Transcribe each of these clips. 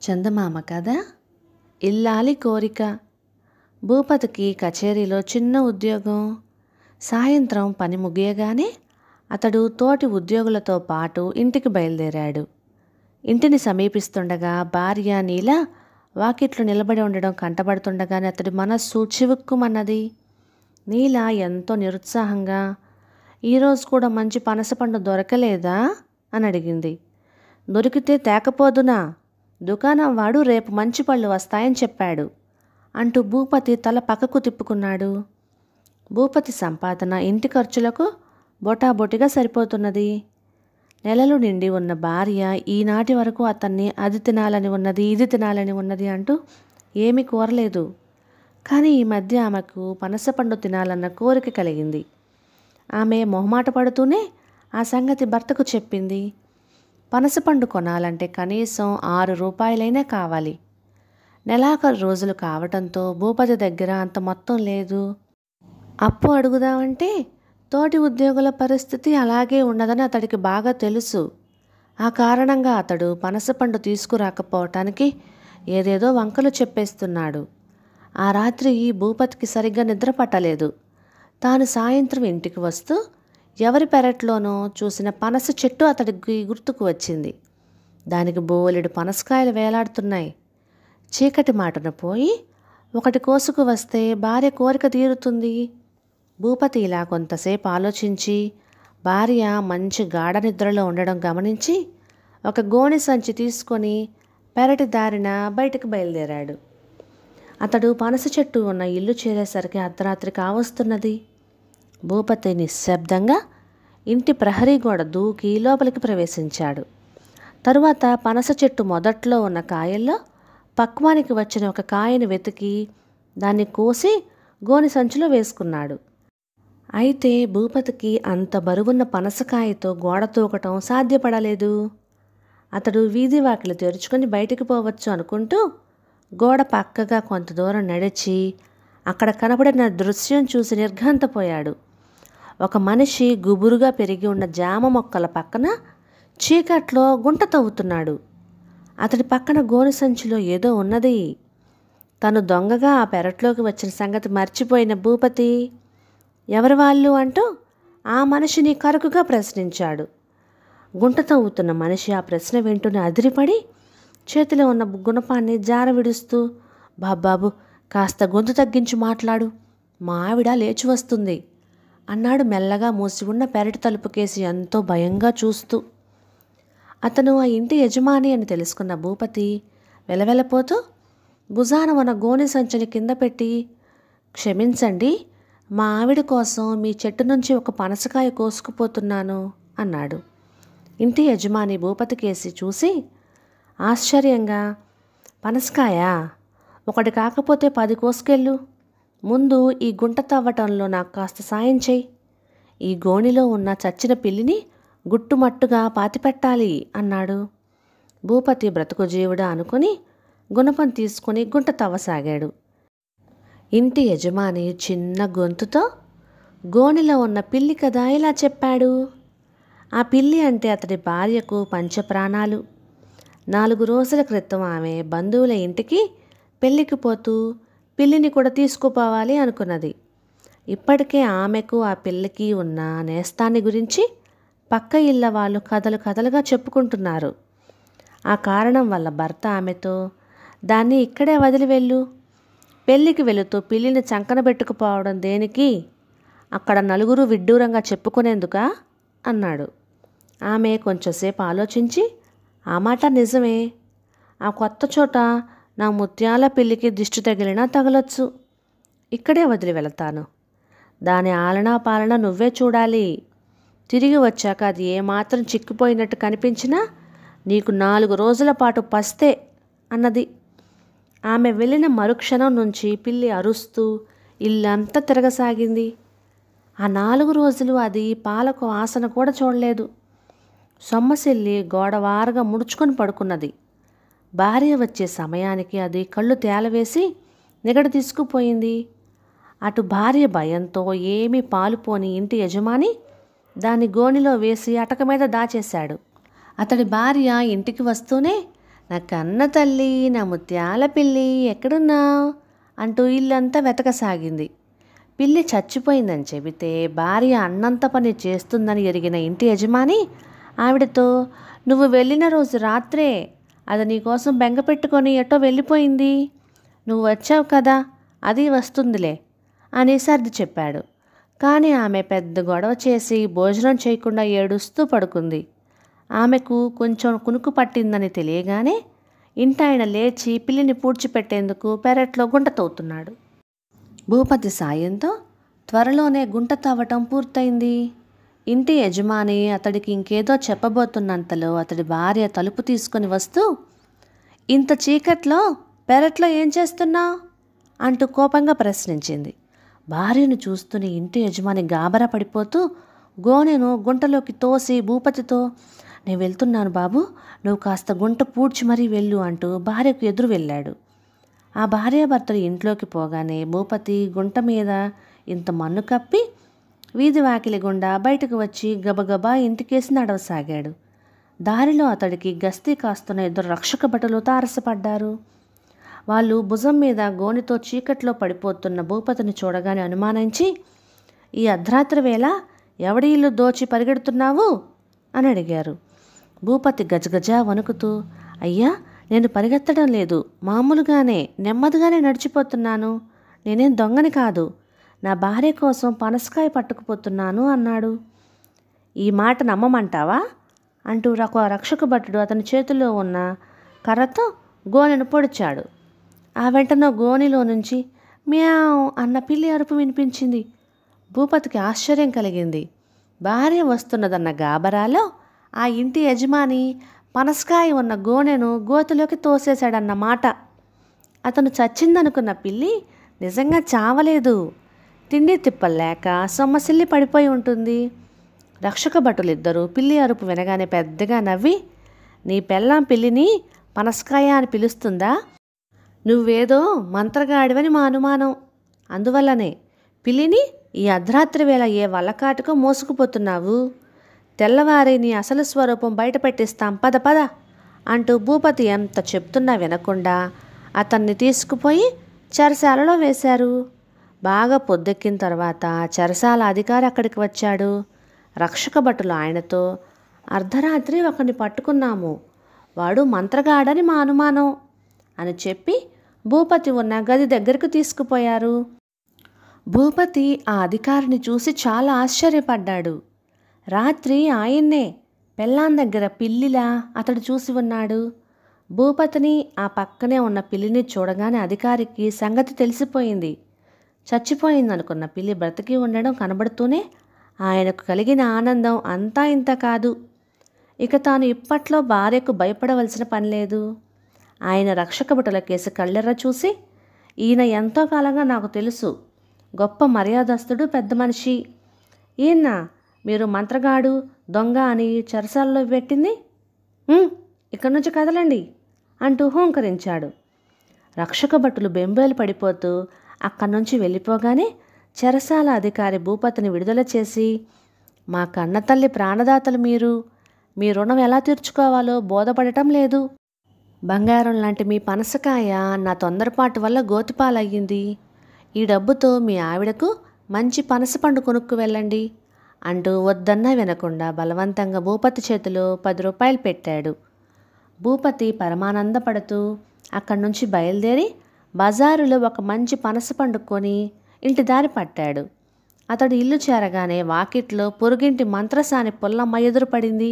చందమామ కథ ఇల్లాలి కోరిక. భూపతికి కచేరీలో చిన్న ఉద్యోగం. సాయంత్రం పని ముగియగానే అతడు తోటి ఉద్యోగులతో పాటు ఇంటికి బయలుదేరాడు. ఇంటిని సమీపిస్తుండగా భార్య నీల వాకిట్లో నిలబడి ఉండడం కంటబడుతుండగానే అతడి మనస్సు చివుక్కుమన్నది. నీల ఎంతో నిరుత్సాహంగా, ఈరోజు కూడా మంచి పనసపండు దొరకలేదా అని అడిగింది. దొరికితే తేకపోదునా, దుకాణం వాడు రేపు మంచి పళ్ళు వస్తాయని చెప్పాడు అంటూ భూపతి తల పక్కకు తిప్పుకున్నాడు. భూపతి సంపాదన ఇంటి ఖర్చులకు బొటాబొటిగా సరిపోతున్నది. నెలలు నిండి ఉన్న భార్య ఈనాటి వరకు అతన్ని అది తినాలని ఉన్నది, ఇది తినాలని ఉన్నది అంటూ ఏమీ కోరలేదు. కానీ ఈ మధ్య ఆమెకు పనసపండు తినాలన్న కోరిక కలిగింది. ఆమె మొహమాట పడుతూనే ఆ సంగతి భర్తకు చెప్పింది. పనసపండు కొనాలంటే కనీసం 6 రూపాయలైనా కావాలి. నెలాఖరు రోజులు కావటంతో భూపతి దగ్గర అంత మొత్తం లేదు. అప్పు అడుగుదామంటే తోటి ఉద్యోగుల పరిస్థితి అలాగే ఉన్నదని అతడికి బాగా తెలుసు. ఆ కారణంగా అతడు పనసపండు తీసుకురాకపోవటానికి ఏదేదో వంకలు చెప్పేస్తున్నాడు. ఆ రాత్రి భూపతికి సరిగ్గా నిద్ర పట్టలేదు. తాను సాయంత్రం ఇంటికి వస్తూ ఎవరి పెరట్లోనో చూసిన పనస చెట్టు అతడికి గుర్తుకు వచ్చింది. దానికి బోలెడు పనసకాయలు వేలాడుతున్నాయి. చీకటి మాటను పోయి ఒకటి కోసుకు వస్తే భార్య కోరిక తీరుతుంది. భూపతి ఇలా కొంతసేపు ఆలోచించి భార్య మంచి గాఢ నిద్రలో ఉండడం గమనించి ఒక గోనె సంచి తీసుకొని పెరటి దారిన బయటకు బయలుదేరాడు. అతడు పనస చెట్టు ఉన్న ఇల్లు చేరేసరికి అర్ధరాత్రి కావస్తున్నది. భూపతి నిశ్శబ్దంగా ఇంటి ప్రహరీ గోడ దూకి లోపలికి ప్రవేశించాడు. తరువాత పనస చెట్టు మొదట్లో ఉన్న కాయల్లో పక్వానికి వచ్చిన ఒక కాయను వెతికి దాన్ని కోసి గోని సంచిలో వేసుకున్నాడు. అయితే భూపతికి అంత బరువున్న పనసకాయతో గోడ తూకటం సాధ్యపడలేదు. అతడు వీధి వాకిలి తెరుచుకొని బయటికి పోవచ్చు అనుకుంటూ గోడ పక్కగా కొంత దూరం నడిచి అక్కడ కనబడిన దృశ్యం చూసి నిర్ఘాంతపోయాడు. ఒక మనిషి గుబురుగా పెరిగి ఉన్న జామ మొక్కల పక్కన చీకట్లో గుంట తవ్వుతున్నాడు. అతడి పక్కన గోనె సంచిలో ఏదో ఉన్నది. తను దొంగగా ఆ పెరట్లోకి వచ్చిన సంగతి మర్చిపోయిన భూపతి ఎవరి వాళ్ళు అంటూ ఆ మనిషిని కరుకుగా ప్రశ్నించాడు. గుంట తవ్వుతున్న మనిషి ఆ ప్రశ్న వింటూనే అదిరిపడి చేతిలో ఉన్న గుణపాన్ని జార విడుస్తూ, బాబాబు కాస్త గొంతు తగ్గించి మాట్లాడు, మా ఆవిడ లేచి వస్తుంది అన్నాడు మెల్లగా మూసి ఉన్న పెరటి తలుపుకేసి ఎంతో భయంగా చూస్తూ. అతను ఆ ఇంటి యజమాని అని తెలుసుకున్న భూపతి వెలవెలపోతూ భుజాన ఉన్న గోనె సంచిని కింద పెట్టి, క్షమించండి, మా ఆవిడ కోసం మీ చెట్టు నుంచి ఒక పనసకాయ కోసుకుపోతున్నాను అన్నాడు. ఇంటి యజమాని భూపతికేసి చూసి ఆశ్చర్యంగా, పనసకాయా? ఒకటి కాకపోతే 10 కోసుకెళ్ళు. ముందు ఈ గుంట తవ్వటంలో నాకు కాస్త సాయం చెయ్యి. ఈ గోణిలో ఉన్న చచ్చిన పిల్లిని గుట్టుమట్టుగా పాతిపెట్టాలి అన్నాడు. భూపతి బ్రతుకు జీవుడా అనుకుని గుణపం తీసుకుని గుంట తవ్వసాగాడు. ఇంటి యజమాని చిన్న గొంతుతో గోణిలో ఉన్న పిల్లి కదా ఇలా చెప్పాడు. ఆ పిల్లి అంటే అతడి భార్యకు పంచప్రాణాలు. 4 రోజుల క్రితం ఆమె బంధువుల ఇంటికి పెళ్ళికి పోతూ పిల్లిని కూడా తీసుకుపోవాలి అనుకున్నది. ఇప్పటికే ఆమెకు ఆ పిల్లికి ఉన్న నేస్తాన్ని గురించి పక్క ఇళ్ళ వాళ్ళు కథలుగా చెప్పుకుంటున్నారు. ఆ కారణం వల్ల భర్త ఆమెతో, దాన్ని ఇక్కడే వదిలి వెళ్ళు, పెళ్ళికి వెళుతూ పిల్లిని చంకన పెట్టుకుపోవడం దేనికి, అక్కడ నలుగురు విడ్డూరంగా చెప్పుకునేందుకా అన్నాడు. ఆమె కొంచెంసేపు ఆలోచించి, ఆ మాట నిజమే, ఆ కొత్త చోట నా ముత్యాల పిల్లికి దిష్టి తగిలినా తగలొచ్చు, ఇక్కడే వదిలి వెళతాను. దాని ఆలనా పాలన నువ్వే చూడాలి. తిరిగి వచ్చాక అది ఏమాత్రం చిక్కిపోయినట్టు కనిపించినా నీకు 4 రోజుల పాటు పస్తే అన్నది. ఆమె వెళ్ళిన మరుక్షణం నుంచి పిల్లి అరుస్తూ ఇల్లంతా తిరగసాగింది. ఆ 4 రోజులు అది పాలకు ఆసన కూడా చూడలేదు. సొమ్మసిల్లి గోడవారగా ముడుచుకొని పడుకున్నది. భార్య వచ్చే సమయానికి అది కళ్ళు తేలవేసి నిగడ తీసుకుపోయింది. అటు భార్య భయంతో ఏమీ పాలుపోని ఇంటి యజమాని దాన్ని గోనిలో వేసి అటక మీద దాచేశాడు. అతడి భార్య ఇంటికి వస్తూనే నా కన్న తల్లి, నా ముత్యాల పిల్లి ఎక్కడున్నావు అంటూ ఇల్లంతా వెతకసాగింది. పిల్లి చచ్చిపోయిందని చెబితే భార్య అన్నంత పని చేస్తుందని ఎరిగిన ఇంటి యజమాని ఆవిడతో, నువ్వు వెళ్ళిన రోజు రాత్రే అది నీకోసం బెంగ పెట్టుకొని ఎటో వెళ్ళిపోయింది, నువ్వు వచ్చావు కదా, అది వస్తుందిలే అని సర్ది చెప్పాడు. కానీ ఆమె పెద్ద గొడవ చేసి భోజనం చేయకుండా ఏడుస్తూ పడుకుంది. ఆమెకు కొంచెం కునుకు పట్టిందని తెలియగానే ఇంటాయన లేచి పిల్లిని పూడ్చిపెట్టేందుకు పెరట్లో గుంట తవ్వుతున్నాడు. భూపతి సాయంతో త్వరలోనే గుంట తవ్వటం పూర్తయింది. ఇంటి యజమాని అతడికి ఇంకేదో చెప్పబోతున్నంతలో అతడి భార్య తలుపు తీసుకొని వస్తూ, ఇంత చీకట్లో పెరట్లో ఏం చేస్తున్నావు అంటూ కోపంగా ప్రశ్నించింది. భార్యను చూస్తూనే ఇంటి యజమాని గాబరా పడిపోతూ గోనెను గుంటలోకి తోసి భూపతితో, నేను వెళ్తున్నాను బాబు, నువ్వు కాస్త గుంట పూడ్చి మరీ వెళ్ళు అంటూ భార్యకు ఎదురు వెళ్ళాడు. ఆ భార్యాభర్తలు ఇంట్లోకి పోగానే భూపతి గుంట మీద ఇంత మన్ను కప్పి వీధి వాకిలి గుండా బయటకు వచ్చి గబగబా ఇంటికేసి నడవసాగాడు. దారిలో అతడికి గస్తీ కాస్తున్న ఇద్దరు రక్షక భటులు తారసపడ్డారు. వాళ్ళు భుజం మీద గోనితో చీకట్లో పడిపోతున్న భూపతిని చూడగానే అనుమానించి, ఈ అర్ధరాత్రి వేళ ఎవడి ఇల్లు దోచి పరిగెడుతున్నావు అని అడిగారు. భూపతి గజగజ వణుకుతూ, అయ్యా, నేను పరిగెత్తడం లేదు, మామూలుగానే నెమ్మదిగానే నడిచిపోతున్నాను, నేనేం దొంగని కాదు, నా భార్య కోసం పనసకాయ పట్టుకుపోతున్నాను అన్నాడు. ఈ మాట నమ్మమంటావా అంటూ ఒక రక్షక భటుడు అతని చేతిలో ఉన్న కర్రతో గోనెను పొడిచాడు. ఆ వెంటనే గోనిలో నుంచి మ్యావ్ అన్న పిల్లి అరుపు వినిపించింది. భూపతికి ఆశ్చర్యం కలిగింది. భార్య వస్తున్నదన్న గాబరాలో ఆ ఇంటి యజమాని పనసకాయ ఉన్న గోనెను గోతులోకి తోసేశాడన్నమాట. అతను చచ్చిందనుకున్న పిల్లి నిజంగా చావలేదు, తిండి తిప్పలేక సొమ్మసిల్లి పడిపోయి ఉంటుంది. రక్షక భటులిద్దరూ పిల్లి అరుపు వినగానే పెద్దగా నవ్వి, నీ పెళ్ళాం పిల్లిని పనసకాయ అని పిలుస్తుందా, నువ్వేదో మంత్రగాడివని మా అనుమానం, అందువల్లనే పిల్లిని ఈ అర్ధరాత్రి వేళ ఏ వల్లకాటుకో మోసుకుపోతున్నావు, తెల్లవారి నీ అసలు స్వరూపం బయట పెట్టిస్తాం, పద పద అంటూ భూపతి ఎంత చెప్తున్నా వినకుండా అతన్ని తీసుకుపోయి చెరసాలలో వేశారు. బాగా పొద్దెక్కిన తర్వాత చెరసాల అధికారి అక్కడికి వచ్చాడు. రక్షక భటులు ఆయనతో, అర్ధరాత్రి ఒకరిని పట్టుకున్నాము, వాడు మంత్రగాడని మా అనుమానం అని చెప్పి భూపతి ఉన్న గది దగ్గరకు తీసుకుపోయారు. భూపతి ఆ అధికారిని చూసి చాలా ఆశ్చర్యపడ్డాడు. రాత్రి ఆయన్నే పెళ్ళాం దగ్గర పిల్లిలా అతడు చూసి ఉన్నాడు. భూపతిని ఆ పక్కనే ఉన్న పిల్లిని చూడగానే అధికారికి సంగతి తెలిసిపోయింది. చచ్చిపోయిందనుకున్న పిల్లి బ్రతికి ఉండడం కనబడుతూనే ఆయనకు కలిగిన ఆనందం అంతా ఇంత కాదు. ఇక తాను ఇప్పట్లో భార్యకు భయపడవలసిన పని లేదు. ఆయన రక్షక భటుల కేసు కళ్ళెర్ర చూసి, ఈయన ఎంతో కాలంగా నాకు తెలుసు, గొప్ప మర్యాదస్తుడు, పెద్ద మనిషి, ఈయన మీరు మంత్రగాడు దొంగ అని చెరసాలలో పెట్టింది, ఇక్కడి నుంచి కదలండి అంటూ హూంకరించాడు. రక్షక భటులు బెంబేలు పడిపోతూ అక్కడి నుంచి వెళ్ళిపోగానే చెరసాల అధికారి భూపతిని విడుదల చేసి, మా కన్నతల్లి ప్రాణదాతలు మీరు, మీ రుణం ఎలా తీర్చుకోవాలో బోధపడటం లేదు, బంగారం లాంటి మీ పనసకాయ నా తొందరపాటు వల్ల గోతిపాలయ్యింది, ఈ డబ్బుతో మీ ఆవిడకు మంచి పనసపండు కొనుక్కు వెళ్ళండి అంటూ వద్దన్నా వినకుండా బలవంతంగా భూపతి చేతిలో 10 రూపాయలు పెట్టాడు. భూపతి పరమానందపడుతూ అక్కడి నుంచి బయలుదేరి బజారులో ఒక మంచి పనసపండు కొని ఇంటి దారి పట్టాడు. అతడు ఇల్లు చేరగానే వాకిట్లో పొరుగింటి మంత్రసాని పుల్లమ్మ ఎదురుపడింది.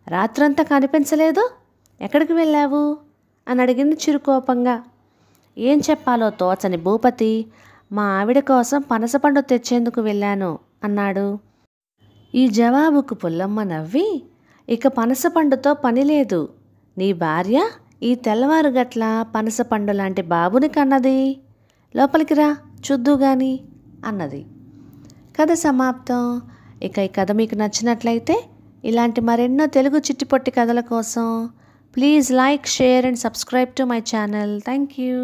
రాత్రంతా కనిపించలేదు, ఎక్కడికి వెళ్ళావు అని అడిగింది చిరుకోపంగా. ఏం చెప్పాలో తోచని భూపతి, మా ఆవిడ కోసం పనసపండు తెచ్చేందుకు వెళ్ళాను అన్నాడు. ఈ జవాబుకు పుల్లమ్మ నవ్వి, ఇక పనసపండుతో పని లేదు, నీ భార్య ఈ తెల్లవారు గట్ల పనసపండు లాంటి బాబుని కన్నది, లోపలికి రా చూద్దు గాని అన్నది. కథ సమాప్తం. ఇక ఈ కథ మీకు నచ్చినట్లయితే ఇలాంటి మరెన్నో తెలుగు చిట్టిపొట్టి కథల కోసం please like, share and subscribe to my channel. Thank you.